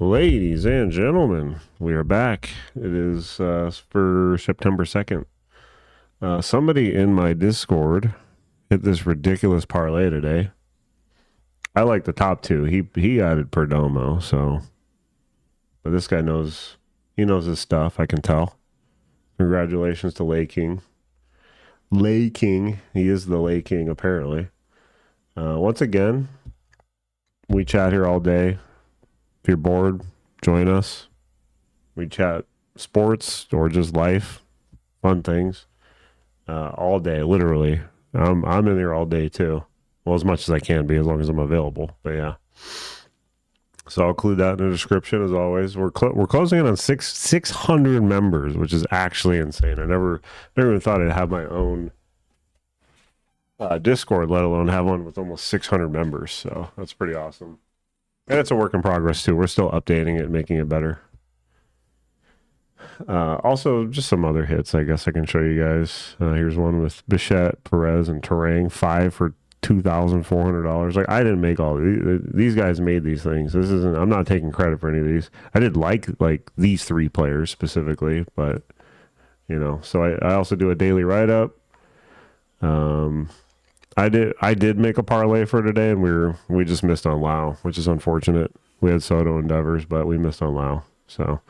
Ladies and gentlemen, we are back. It is for September 2nd. Somebody in my Discord hit this ridiculous parlay today. I like the top two. He added Perdomo, so but this guy knows his stuff, I can tell. Congratulations to Lay King. Lay King. He is the Lay King, apparently. Once again, we chat here all day. If you're bored, join us. We chat sports or just life, fun things, all day, literally. I'm in there all day too. Well, as much as I can be, as long as I'm available. But yeah. So I'll include that in the description as always. We're closing in on 600 members, which is actually insane. I never even thought I'd have my own Discord, let alone have one with almost 600 members. So that's pretty awesome. And it's a work in progress too. We're still updating it, making it better. Also, just some other hits, I guess I can show you guys. Here's one with Bichette, Perez, and Terang. 5 for $2,400. Like, I didn't make all these guys made these things. This isn't. I'm not taking credit for any of these. I did like these three players specifically, but So I also do a daily write up. I did make a parlay for today, and we just missed on Lau, which is unfortunate. We had Soto and Devers, but we missed on Lau. So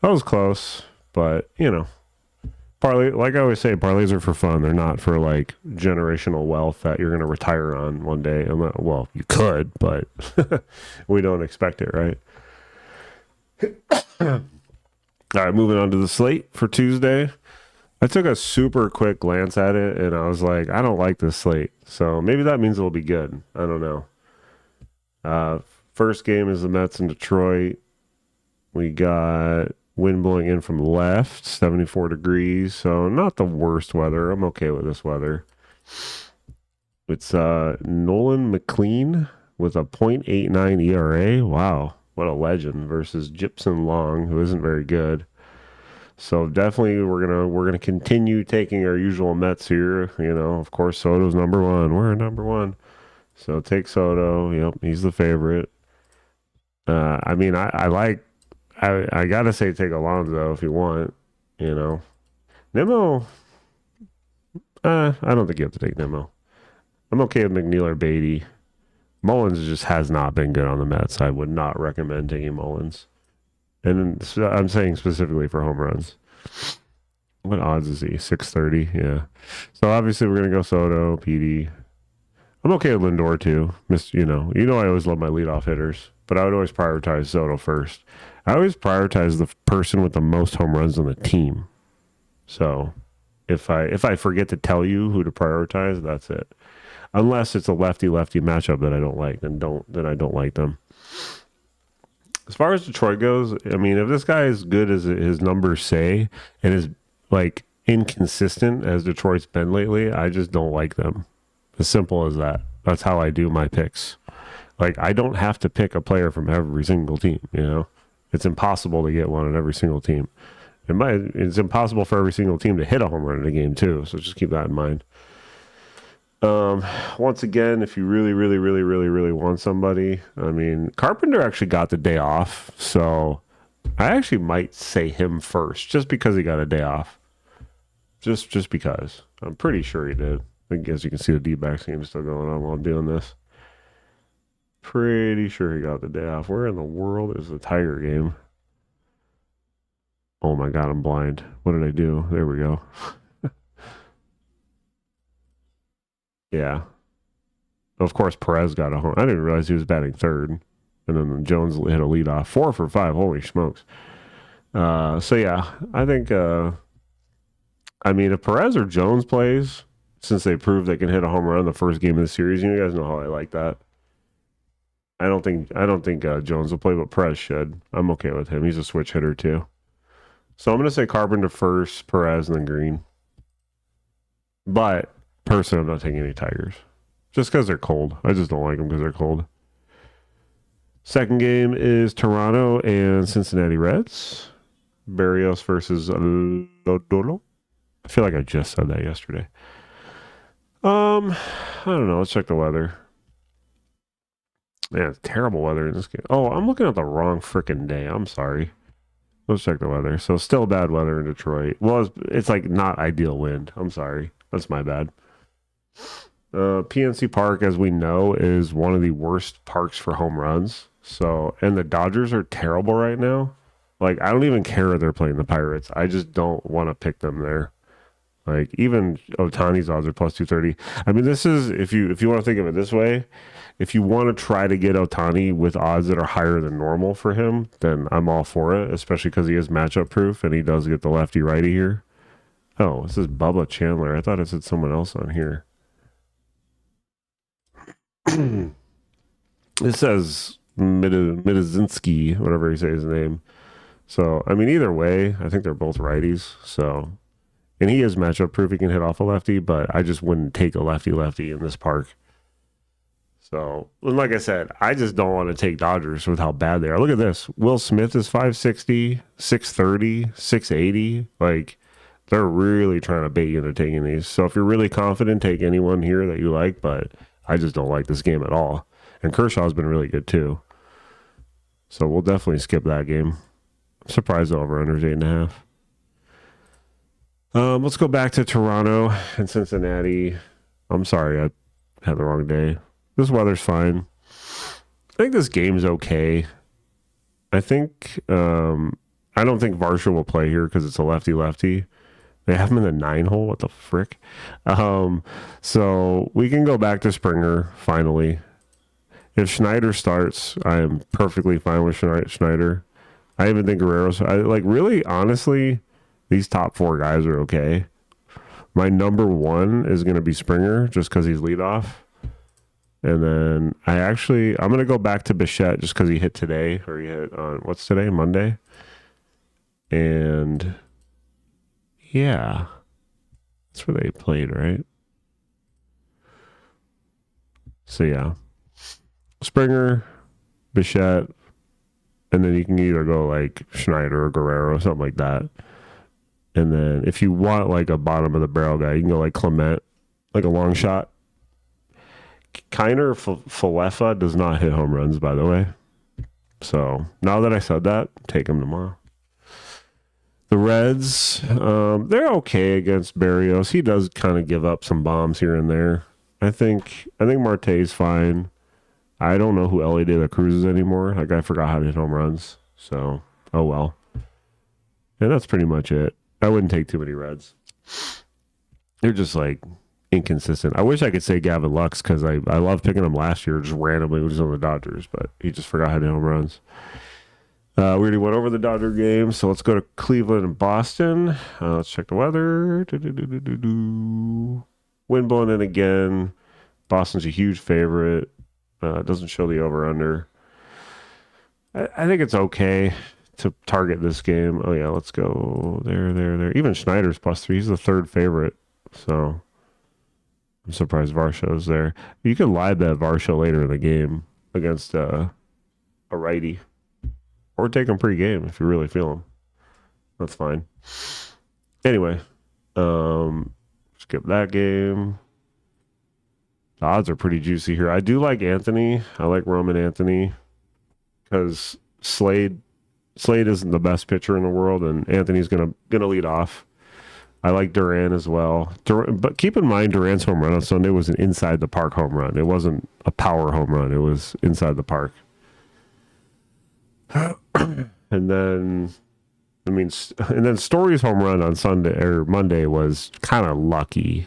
that was close, but parlay, like I always say, parlays are for fun. They're not for like generational wealth that you're going to retire on one day. Well, you could, but we don't expect it, right? All right, moving on to the slate for Tuesday. I took a super quick glance at it, and I was like, I don't like this slate. So maybe that means it'll be good. I don't know. First game is the Mets in Detroit. We got wind blowing in from left, 74 degrees. So not the worst weather. I'm okay with this weather. It's Nolan McLean with a .89 ERA. Wow, what a legend, versus Gibson Long, who isn't very good. So definitely we're gonna continue taking our usual Mets here. Of course, Soto's number one. We're number one. So take Soto. Yep, he's the favorite. I mean, I gotta say take Alonso if you want. Nimmo. I don't think you have to take Nimmo. I'm okay with McNeil or Beatty. Mullins just has not been good on the Mets. I would not recommend taking Mullins. And I'm saying specifically for home runs. What odds is he? 630. Yeah. So obviously we're gonna go Soto, PD. I'm okay with Lindor too. I always love my leadoff hitters, but I would always prioritize Soto first. I always prioritize the person with the most home runs on the team. So if I forget to tell you who to prioritize, that's it. Unless it's a lefty-lefty matchup that I don't like, then I don't like them. As far as Detroit goes, I mean, if this guy is good as his numbers say and is like inconsistent as Detroit's been lately, I just don't like them. As simple as that. That's how I do my picks. Like, I don't have to pick a player from every single team, It's impossible to get one on every single team. It's impossible for every single team to hit a home run in a game too, so just keep that in mind. Once again, if you really, really, really, really, really want somebody, I mean, Carpenter actually got the day off, so I actually might say him first, just because he got a day off. Just because. I'm pretty sure he did. I guess you can see the D-backs game still going on while I'm doing this. Pretty sure he got the day off. Where in the world is the Tiger game? Oh my God, I'm blind. What did I do? There we go. Yeah. Of course, Perez got a home. I didn't realize he was batting third. And then Jones hit a lead off. 4 for 5. Holy smokes. So yeah, I think, I mean, if Perez or Jones plays, since they proved they can hit a home run the first game of the series, you guys know how I like that. I don't think Jones will play, but Perez should. I'm okay with him. He's a switch hitter too. So I'm going to say Carpenter first, Perez, and then Green. But personally, I'm not taking any Tigers. Just because they're cold. I just don't like them because they're cold. Second game is Toronto and Cincinnati Reds. Barrios versus Lodolo. I feel like I just said that yesterday. I don't know. Let's check the weather. Man, it's terrible weather in this game. Oh, I'm looking at the wrong freaking day. I'm sorry. Let's check the weather. So still bad weather in Detroit. Well, it's like not ideal wind. I'm sorry. That's my bad. PNC Park, as we know, is one of the worst parks for home runs. So, and the Dodgers are terrible right now. Like, I don't even care if they're playing the Pirates. I just don't want to pick them there. Like, even Otani's odds are plus 230. I mean, this is if you want to think of it this way, if you want to try to get Otani with odds that are higher than normal for him, then I'm all for it, especially because he is matchup proof and he does get the lefty righty here. Oh, this is Bubba Chandler. I thought it said someone else on here. It says Midazinski, whatever he says his name. So, I mean, either way, I think they're both righties. So, and he is matchup proof. He can hit off a lefty, but I just wouldn't take a lefty in this park. So, like I said, I just don't want to take Dodgers with how bad they are. Look at this. Will Smith is 560, 630, 680. Like, they're really trying to bait you into taking these. So, if you're really confident, take anyone here that you like, but I just don't like this game at all. And Kershaw's been really good too. So, we'll definitely skip that game. I'm surprised the over-under is 8.5. Let's go back to Toronto and Cincinnati. I'm sorry, I had the wrong day. This weather's fine. I think this game's okay. I think I don't think Varsho will play here because it's a lefty. They have him in the 9 hole. What the frick? So we can go back to Springer finally. If Schneider starts, I am perfectly fine with Schneider. I even think Guerrero's. Really, honestly, these top 4 guys are okay. My number 1 is going to be Springer just because he's leadoff. And then I'm going to go back to Bichette just because he hit today, or he hit on, what's today, Monday? And yeah, that's where they played, right? So yeah, Springer, Bichette, and then you can either go like Schneider or Guerrero, something like that. And then if you want like a bottom of the barrel guy, you can go like Clement, like a long shot. Kiner Falefa does not hit home runs, by the way. So now that I said that, take him tomorrow. The Reds, they're okay against Barrios. He does kind of give up some bombs here and there. I think Marte's fine. I don't know who Ellie De La Cruz is anymore. That guy forgot how to hit home runs. So, oh well. And that's pretty much it. I wouldn't take too many Reds. They're just like inconsistent. I wish I could say Gavin Lux because I loved picking him last year just randomly when he was on the Dodgers, but he just forgot how to hit home runs. We already went over the Dodger game, so let's go to Cleveland and Boston. Let's check the weather. Wind blowing in again. Boston's a huge favorite. Doesn't show the over-under. I think it's okay to target this game. Oh, yeah, let's go there. Even Schneider's +3. He's the 3rd favorite, so I'm surprised Varsho's there. You could live bet Varsho later in the game against a righty. Or take him pre-game if you really feel him. That's fine. Anyway, skip that game. The odds are pretty juicy here. I do like Anthony. I like Roman Anthony because Slade isn't the best pitcher in the world, and Anthony's gonna lead off. I like Duran as well. But keep in mind, Duran's home run on Sunday was an inside the park home run. It wasn't a power home run. It was inside the park. And then Story's home run on Sunday or Monday was kind of lucky,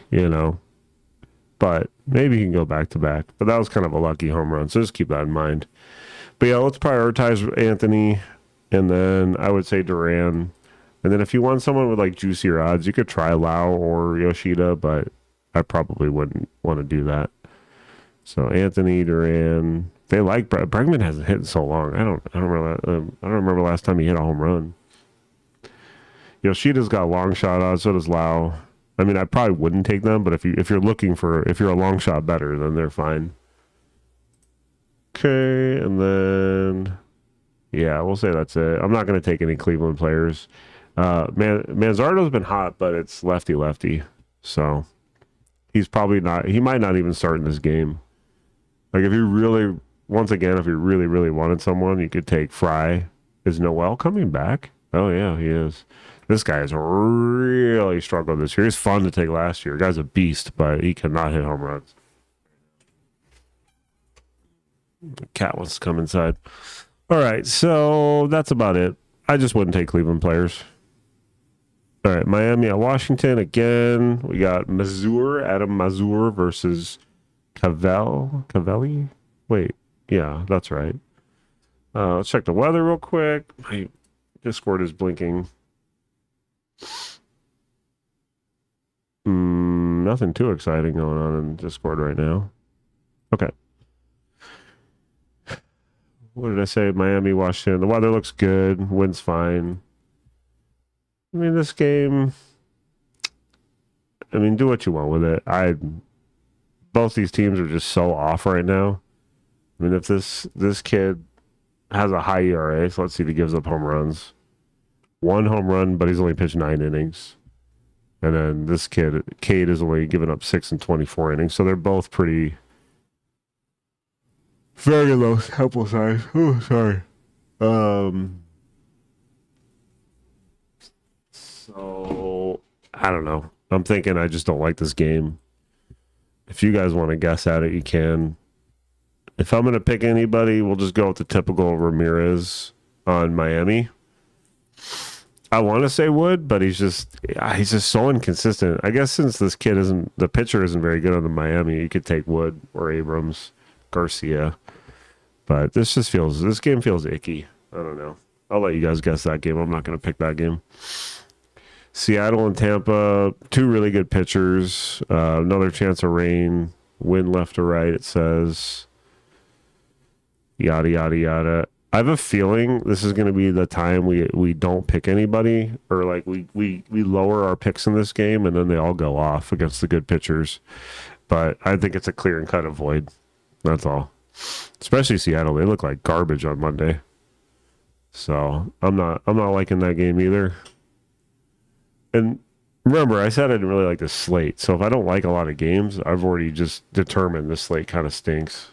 but maybe he can go back to back. But that was kind of a lucky home run, so just keep that in mind. But yeah, let's prioritize Anthony, and then I would say Duran. And then if you want someone with like juicier odds, you could try Lau or Yoshida, but I probably wouldn't want to do that. So Anthony, Duran. They like Bregman hasn't hit in so long. I don't remember the last time he hit a home run. Yoshida's got long shot odds, so does Lau. I mean, I probably wouldn't take them, but if you're a long shot better, then they're fine. Okay, and then yeah, we'll say that's it. I'm not going to take any Cleveland players. Manzardo's been hot, but it's lefty, so he's probably not. He might not even start in this game. Like if you really once again, if you really, really wanted someone, you could take Fry. Is Noel coming back? Oh, yeah, he is. This guy has really struggled this year. He's fun to take last year. Guy's a beast, but he cannot hit home runs. The cat wants to come inside. All right, so that's about it. I just wouldn't take Cleveland players. All right, Miami at Washington again. We got Adam Mazur versus Cavelli. Wait, yeah, that's right. Let's check the weather real quick. My Discord is blinking. Nothing too exciting going on in Discord right now. Okay. What did I say? Miami, Washington. The weather looks good. Wind's fine. I mean, this game. I mean, do what you want with it. Both these teams are just so off right now. I mean, if this kid has a high ERA, so let's see if he gives up home runs. 1 home run, but he's only pitched 9 innings. And then this kid, Cade, is only given up 6 and 24 innings. So they're both pretty very low sample size. Oh, sorry. So I don't know. I'm thinking I just don't like this game. If you guys want to guess at it, you can. If I'm going to pick anybody, we'll just go with the typical Ramirez on Miami. I want to say Wood, but he's just so inconsistent. I guess since this kid the pitcher isn't very good on the Miami, you could take Wood or Abrams, Garcia. But this game feels icky. I don't know. I'll let you guys guess that game. I'm not going to pick that game. Seattle and Tampa, 2 really good pitchers. Another chance of rain. Wind left to right, it says. Yada, yada, yada. I have a feeling this is going to be the time we don't pick anybody, or like we lower our picks in this game, and then they all go off against the good pitchers. But I think it's a clear and cut avoid. That's all. Especially Seattle. They look like garbage on Monday. So I'm not liking that game either. And remember, I said I didn't really like the slate. So if I don't like a lot of games, I've already just determined this slate kind of stinks.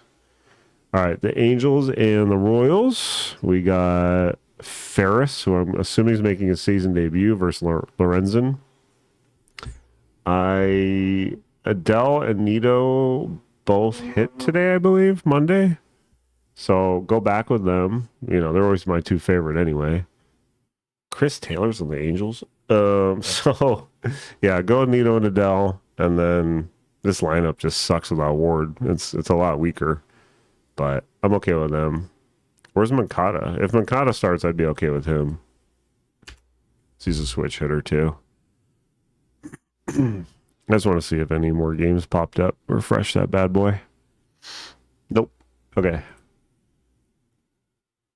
All right, the Angels and the Royals. We got Ferris, who I'm assuming is making his season debut, versus Lorenzen. Adele and Nito both hit today, I believe, Monday. So go back with them. You know, they're always my 2 favorite anyway. Chris Taylor's on the Angels. So yeah, go with Nito and Adele, and then this lineup just sucks without Ward. It's a lot weaker. But I'm okay with them. Where's Mancada? If Mancada starts, I'd be okay with him. He's a switch hitter, too. I just want to see if any more games popped up. Refresh that bad boy. Nope. Okay.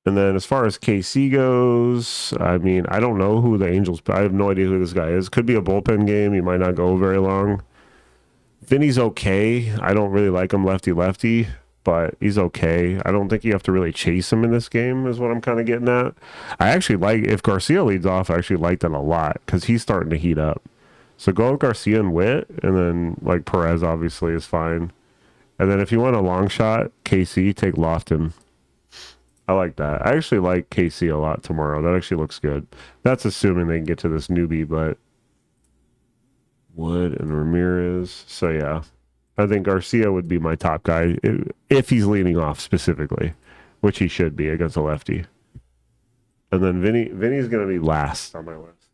And then as far as KC goes, I mean, I don't know who the Angels... I have no idea who this guy is. Could be a bullpen game. He might not go very long. Vinny's okay. I don't really like him lefty-lefty. But he's okay. I don't think you have to really chase him in this game, is what I'm kind of getting at. I actually like, if Garcia leads off, I actually like that a lot because he's starting to heat up. So go with Garcia and Witt, and then like Perez obviously is fine. And then if you want a long shot, KC, take Lofton. I like that. I actually like KC a lot tomorrow. That actually looks good. That's assuming they can get to this newbie, but Wood and Ramirez. So yeah. I think Garcia would be my top guy if he's leading off specifically, which he should be against a lefty. And then Vinny's going to be last on my list.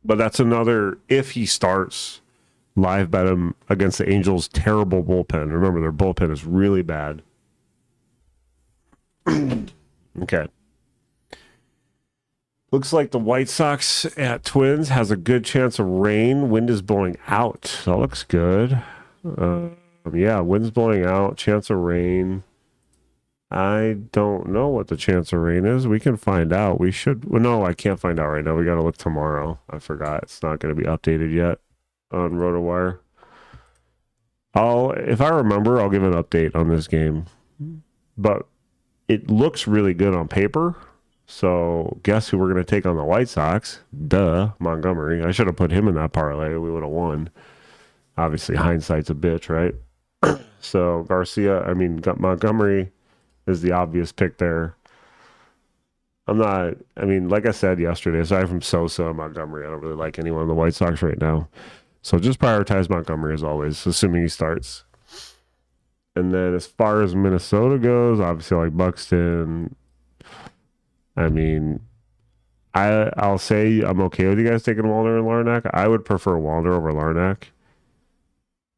But that's another, if he starts, live bet him against the Angels' terrible bullpen. Remember, their bullpen is really bad. Okay. Looks like the White Sox at Twins has a good chance of rain. Wind is blowing out. That looks good. Yeah, wind's blowing out. Chance of rain. I don't know what the chance of rain is. We can find out. We should. Well, no, I can't find out right now. We got to look tomorrow. I forgot. It's not going to be updated yet on RotoWire. If I remember, I'll give an update on this game. But it looks really good on paper. So guess who we're going to take on the White Sox? Duh, Montgomery. I should have put him in that parlay. We would have won. Obviously, hindsight's a bitch, right? So Montgomery is the obvious pick there. Like I said yesterday, aside from Sosa and Montgomery, I don't really like anyone on the White Sox right now. So just prioritize Montgomery as always, assuming he starts. And then as far as Minnesota goes, obviously I like Buxton. I mean, I'll say I'm okay with you guys taking Wallner and Larnack. I would prefer Wallner over Larnack.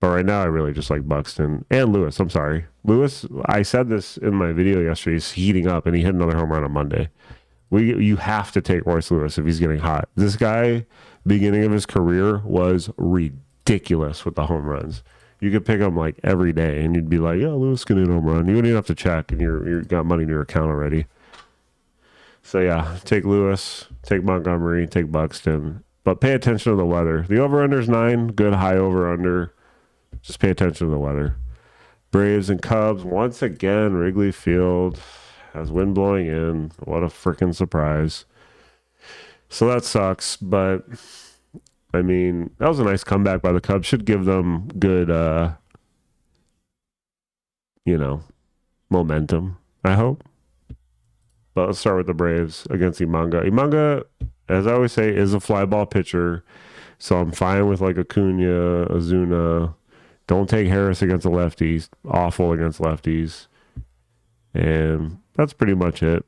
But right now I really just like Buxton and Lewis. I'm sorry. Lewis, I said this in my video yesterday, he's heating up and he hit another home run on Monday. You have to take Royce Lewis if he's getting hot. This guy, beginning of his career, was ridiculous with the home runs. You could pick him like every day, and you'd be like, "Yeah, Lewis can hit a home run." You wouldn't even have to check, and you got money in your account already. So yeah, take Lewis, take Montgomery, take Buxton, but pay attention to the weather. The over under is 9, good high over under. Just pay attention to the weather. Braves and Cubs once again. Wrigley Field has wind blowing in. What a freaking surprise. So that sucks, but I mean, that was a nice comeback by the Cubs. Should give them good, momentum, I hope. But let's start with the Braves against Imanga. Imanga, as I always say, is a fly ball pitcher. So I'm fine with like Acuna, Azuna. Don't take Harris against the lefties. Awful against lefties. And that's pretty much it.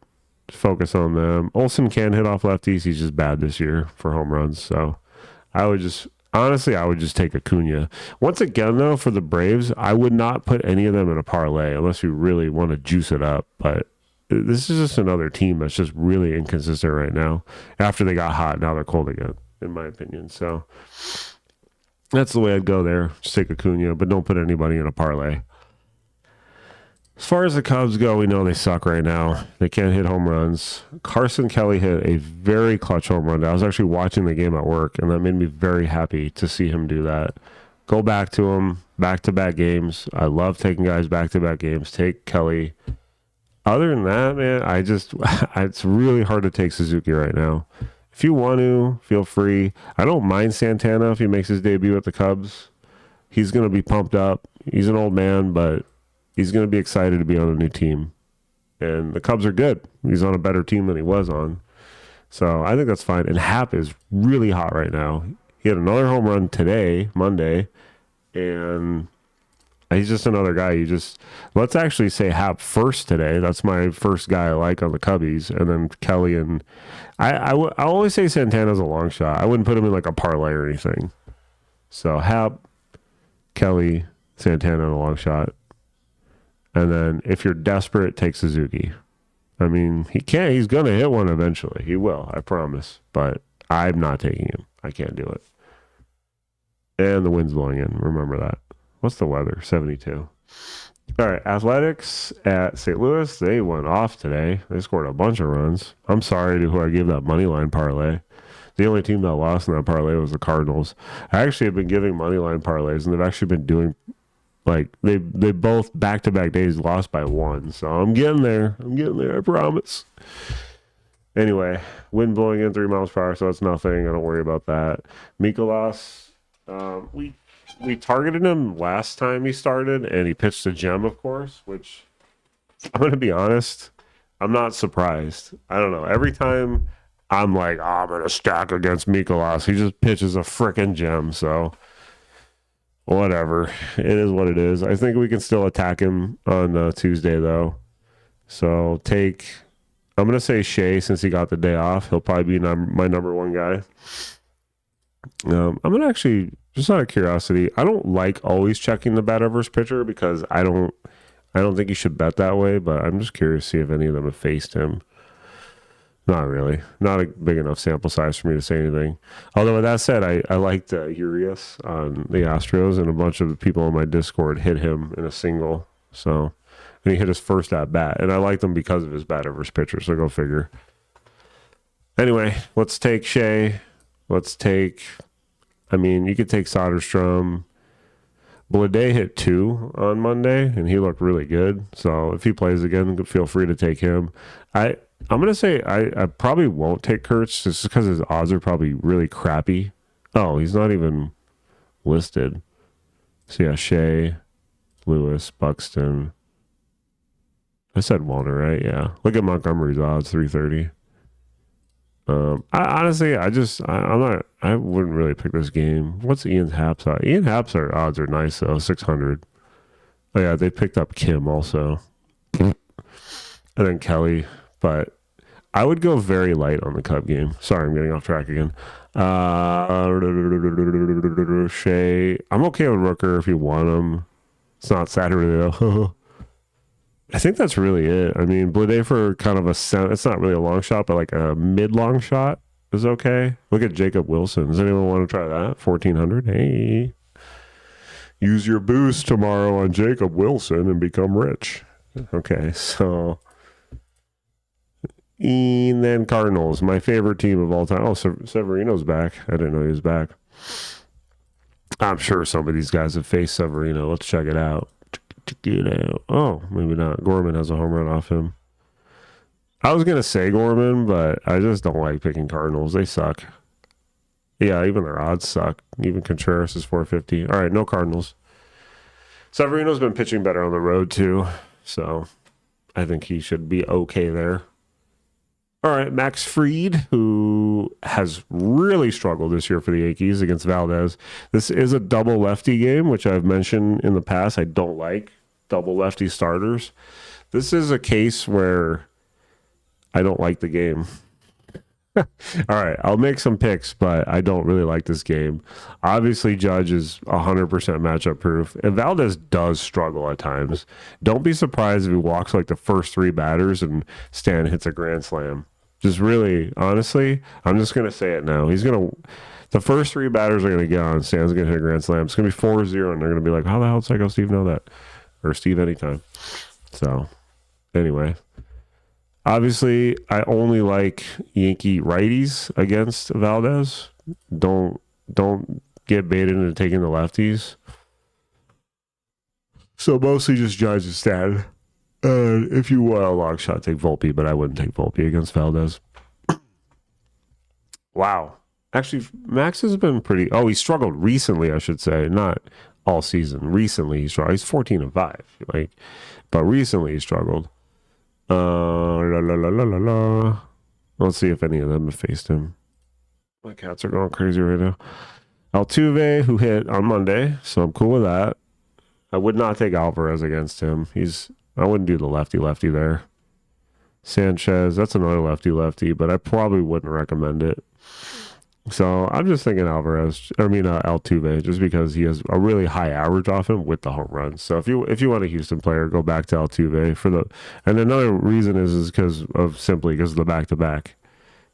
Focus on them. Olsen can hit off lefties. He's just bad this year for home runs. So I would just take Acuna. Once again, though, for the Braves, I would not put any of them in a parlay unless you really want to juice it up. But this is just another team that's just really inconsistent right now. After they got hot, now they're cold again, in my opinion. So that's the way I'd go there. Just take Acuna, but don't put anybody in a parlay. As far as the Cubs go, we know they suck right now. They can't hit home runs. Carson Kelly hit a very clutch home run. I was actually watching the game at work, and that made me very happy to see him do that. Go back to him, back-to-back games. I love taking guys back-to-back games. Take Kelly. Other than that, man, it's really hard to take Suzuki right now. If you want to, feel free. I don't mind Santana if he makes his debut at the Cubs. He's going to be pumped up. He's an old man, but he's going to be excited to be on a new team. And the Cubs are good. He's on a better team than he was on. So I think that's fine. And Happ is really hot right now. He had another home run today, Monday. And he's just another guy. Let's actually say Happ first today. That's my first guy I like on the Cubbies. And then Kelly and I always say Santana's a long shot. I wouldn't put him in like a parlay or anything. So Happ, Kelly, Santana in a long shot. And then if you're desperate, take Suzuki. I mean, he's going to hit one eventually. He will, I promise. But I'm not taking him. I can't do it. And the wind's blowing in. Remember that. What's the weather? 72. All right. Athletics at St. Louis. They went off today. They scored a bunch of runs. I'm sorry to who I gave that money line parlay. The only team that lost in that parlay was the Cardinals. I actually have been giving money line parlays, and they've actually been doing they both back-to-back days lost by 1. So I'm getting there. I promise. Anyway, wind blowing in 3 miles per hour, so that's nothing. I don't worry about that. Mikolas, we targeted him last time he started, and he pitched a gem, of course, which I'm going to be honest, I'm not surprised. I don't know. Every time I'm like, I'm going to stack against Mikolas, he just pitches a freaking gem, so whatever. It is what it is. I think we can still attack him on Tuesday, though. So I'm going to say Shea since he got the day off. He'll probably be my number 1 guy. I'm going to actually, just out of curiosity, I don't like always checking the batter versus pitcher because I don't think you should bet that way, but I'm just curious to see if any of them have faced him. Not really. Not a big enough sample size for me to say anything. Although with that said, I liked Urias on the Astros, and a bunch of people on my Discord hit him in a single. So, and he hit his first at bat, and I liked him because of his batter versus pitcher. So go figure. Anyway, let's take Shea. You could take Soderstrom. Blade hit 2 on Monday, and he looked really good. So if he plays again, feel free to take him. I'm going to say I probably won't take Kurtz just because his odds are probably really crappy. Oh, he's not even listed. So yeah, Shea, Lewis, Buxton. I said Walner, right? Yeah. Look at Montgomery's odds, 330. I wouldn't really pick this game. What's Ian Happ's odds? Ian Happ's odds are nice though, 600. Oh yeah, they picked up Kim also, and then Kelly. But I would go very light on the Cub game. Sorry, I'm getting off track again. Shea, I'm okay with Rooker if you want him. It's not Saturday though. I think that's really it. I mean, Blade for kind of it's not really a long shot, but like a mid-long shot is okay. Look at Jacob Wilson. Does anyone want to try that? 1,400. Hey, use your boost tomorrow on Jacob Wilson and become rich. Okay, so and then Cardinals, my favorite team of all time. Oh, Severino's back. I didn't know he was back. I'm sure some of these guys have faced Severino. Let's check it out. Oh, maybe not. Gorman has a home run off him. I was going to say Gorman, but I just don't like picking Cardinals. They suck. Yeah, even their odds suck. Even Contreras is 450. All right, no Cardinals. Severino's been pitching better on the road, too. So I think he should be okay there. All right, Max Fried, who has really struggled this year for the Yankees against Valdez. This is a double lefty game, which I've mentioned in the past. I don't like double lefty starters. This is a case where I don't like the game. All right, I'll make some picks, but I don't really like this game. Obviously, Judge is 100% matchup proof, and Valdez does struggle at times. Don't be surprised if he walks like the first three batters and Stan hits a grand slam. Just really, honestly, I'm just going to say it now. The first three batters are going to get on. Stan's going to hit a grand slam. It's going to be 4-0, and they're going to be like, how the hell did Psycho Steve know that? Or Steve anytime. So, anyway. Obviously, I only like Yankee righties against Valdez. Don't get baited into taking the lefties. So, mostly just Judge and Stan. If you want a long shot, take Volpe, but I wouldn't take Volpe against Valdez. Wow. Actually, Max has been pretty... Oh, he struggled recently, I should say. Not all season. Recently, he struggled. He's 14-5. But recently, he struggled. Let's see if any of them have faced him. My cats are going crazy right now. Altuve, who hit on Monday, so I'm cool with that. I would not take Alvarez against him. I wouldn't do the lefty there. Sanchez, that's another lefty, but I probably wouldn't recommend it. So I'm just thinking Altuve, just because he has a really high average off him with the home runs. So if you want a Houston player, go back to Altuve and another reason is because of the back-to-back.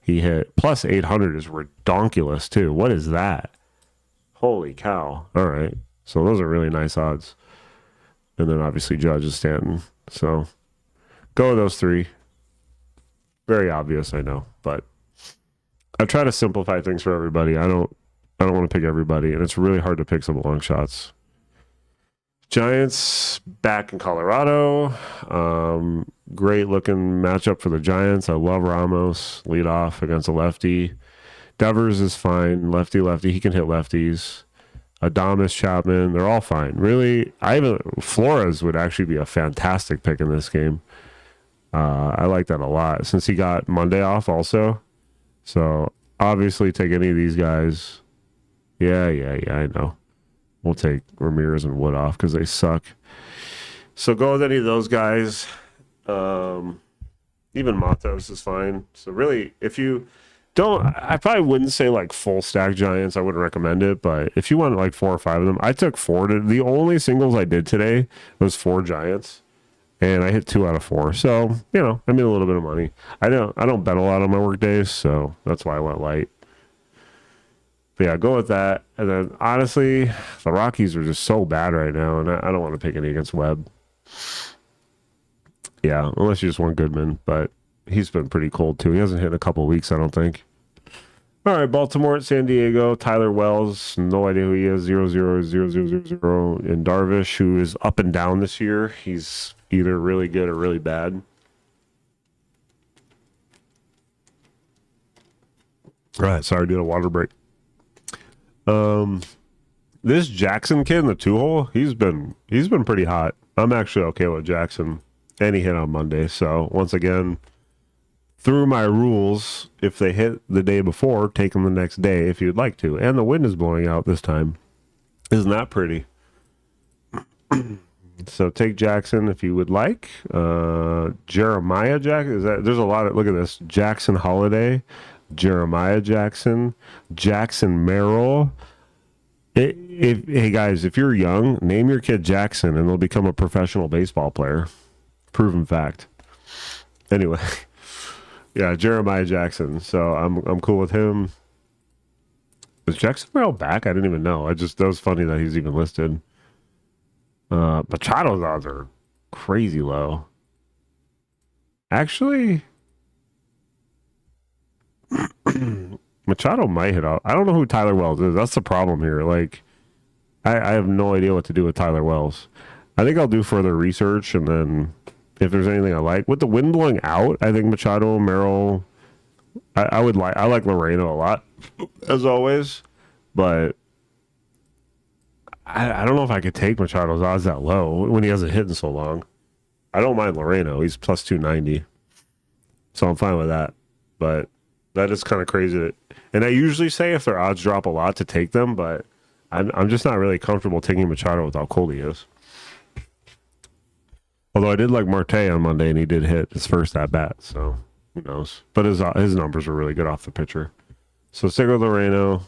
He hit plus 800 is redonkulous too. What is that? Holy cow. All right. So those are really nice odds. And then obviously Judge is Stanton. So go with those three. Very obvious, I know, but I try to simplify things for everybody. I don't want to pick everybody, and it's really hard to pick some long shots. Giants back in Colorado. Great looking matchup for the Giants. I love Ramos lead off against a lefty. Devers is fine. Lefty. He can hit lefties. Adames, Chapman, they're all fine. Really, Flores would actually be a fantastic pick in this game. I like that a lot since he got Monday off also. So obviously take any of these guys. Yeah, I know. We'll take Ramirez and Wood off because they suck. So go with any of those guys. Even Matos is fine. So really, if you don't, I probably wouldn't say like full stack Giants. I wouldn't recommend it. But if you want like 4 or 5 of them, I took 4. The only singles I did today was 4 Giants. And I hit 2 out of 4. So, I made a little bit of money. I don't bet a lot on my work days, so that's why I went light. But yeah, go with that. And then honestly, the Rockies are just so bad right now, and I don't want to pick any against Webb. Yeah, unless you just want Goodman, but he's been pretty cold too. He hasn't hit in a couple of weeks, I don't think. All right, Baltimore at San Diego. Tyler Wells, no idea who he is. 0-0-0-0-0-0. And Darvish, who is up and down this year. He's either really good or really bad. All right, sorry, did a water break. This Jackson kid in the 2 hole, he's been pretty hot. I'm actually okay with Jackson. And he hit on Monday. So once again, through my rules, if they hit the day before, take them the next day if you'd like to. And the wind is blowing out this time. Isn't that pretty? So take Jackson if you would like. Jeremiah Jackson. There's a lot of, look at this. Jackson Holiday, Jeremiah Jackson, Jackson Merrill. Hey guys, if you're young, name your kid Jackson and they'll become a professional baseball player. Proven fact. Anyway, yeah, Jeremiah Jackson. So I'm cool with him. Is Jackson Merrill back? I didn't even know. That was funny that he's even listed. Machado's odds are crazy low. Actually, Machado might hit out. I don't know who Tyler Wells is. That's the problem here. Like, I have no idea what to do with Tyler Wells. I think I'll do further research, and then if there's anything I like. With the wind blowing out, I think Machado, Merrill, I like Loreno a lot, as always. But I don't know if I could take Machado's odds that low when he hasn't hit in so long. I don't mind Loreno. He's plus 290. So I'm fine with that. But that is kind of crazy. And I usually say if their odds drop a lot to take them, but I'm just not really comfortable taking Machado with how cold he is. Although I did like Marte on Monday, and he did hit his first at bat, so who knows? But his numbers were really good off the pitcher. So stick with Loreno.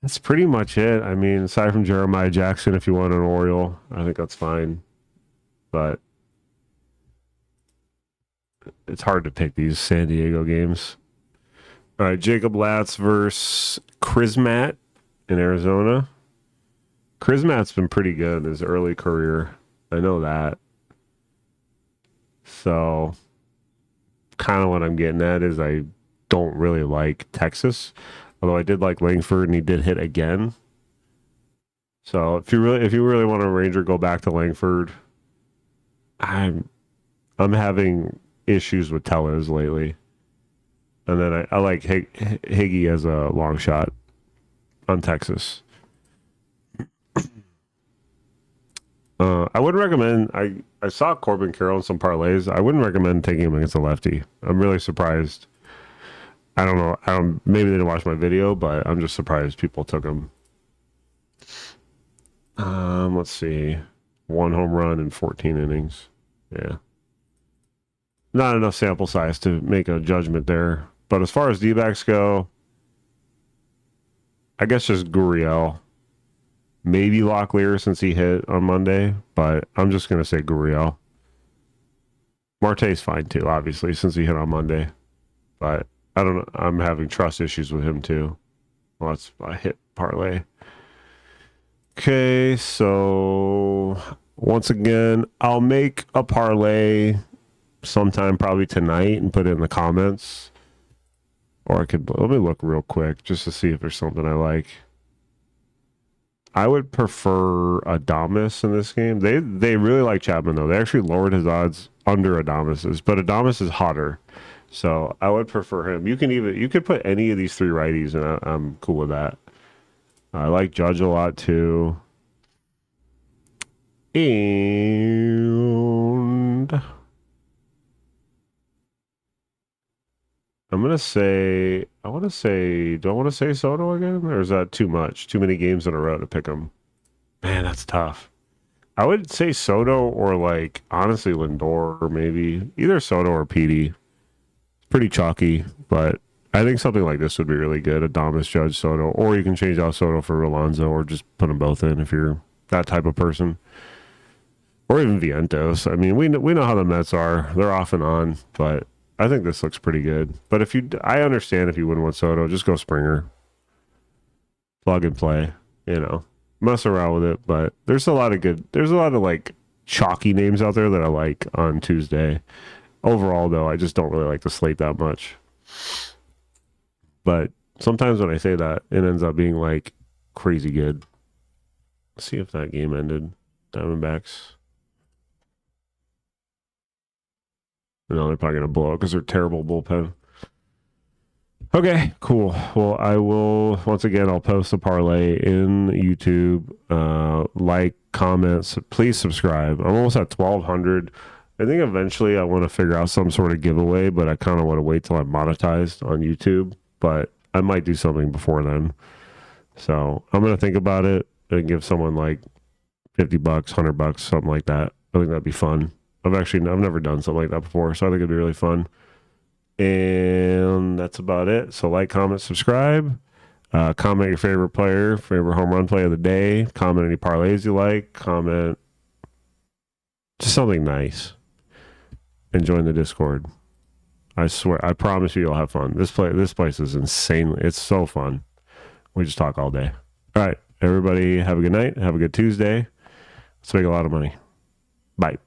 That's pretty much it. I mean, aside from Jeremiah Jackson, if you want an Oriole, I think that's fine. But it's hard to pick these San Diego games. All right, Jacob Latz versus Chrismat in Arizona. Chrismat's been pretty good in his early career. I know that. So, kind of what I'm getting at is I don't really like Texas. Although I did like Langford and he did hit again. So if you really want a Ranger, go back to Langford. I'm having issues with Tellez lately. And then I like Higgy as a long shot on Texas. I wouldn't recommend. I saw Corbin Carroll in some parlays. I wouldn't recommend taking him against a lefty. I'm really surprised. I don't know. Maybe they didn't watch my video, but I'm just surprised people took him. Let's see. 1 home run in 14 innings. Yeah. Not enough sample size to make a judgment there. But as far as D-backs go, I guess just Gurriel. Maybe Locklear since he hit on Monday, but I'm just going to say Gurriel. Marte's fine too, obviously, since he hit on Monday. But I don't know. I'm having trust issues with him too. Well, that's a hit parlay. Okay, so once again, I'll make a parlay sometime probably tonight and put it in the comments. Or let me look real quick just to see if there's something I like. I would prefer Adames in this game. They really like Chapman though. They actually lowered his odds under Adames's, but Adames is hotter. So I would prefer him. You could put any of these 3 righties and I'm cool with that. I like Judge a lot too. And I'm going to say, do I want to say Soto again? Or is that too much? Too many games in a row to pick him. Man, that's tough. I would say Soto or like, honestly, Lindor or maybe. Either Soto or PD. It's pretty chalky, but I think something like this would be really good. Adames, Judge, Soto. Or you can change out Soto for Alonso or just put them both in if you're that type of person. Or even Vientos. I mean, we know how the Mets are. They're off and on, but I think this looks pretty good. But I understand if you wouldn't want Soto, just go Springer. Plug and play, mess around with it. But there's a lot of like chalky names out there that I like on Tuesday. Overall, though, I just don't really like the slate that much. But sometimes when I say that, it ends up being like crazy good. Let's see if that game ended. Diamondbacks. No, they're probably going to blow it because they're terrible bullpen. Okay, cool. Well, I will once again. I'll post a parlay in YouTube. Like, comments, please subscribe. I'm almost at 1,200. I think eventually I want to figure out some sort of giveaway, but I kind of want to wait till I'm monetized on YouTube. But I might do something before then. So I'm gonna think about it and give someone like $50, $100, something like that. I think that'd be fun. I've never done something like that before, so I think it'd be really fun. And that's about it. So like, comment, subscribe. Comment your favorite player, favorite home run play of the day. Comment any parlays you like. Comment just something nice. And join the Discord. I swear, I promise you, you'll have fun. This place is insane. It's so fun. We just talk all day. All right, everybody, have a good night. Have a good Tuesday. Let's make a lot of money. Bye.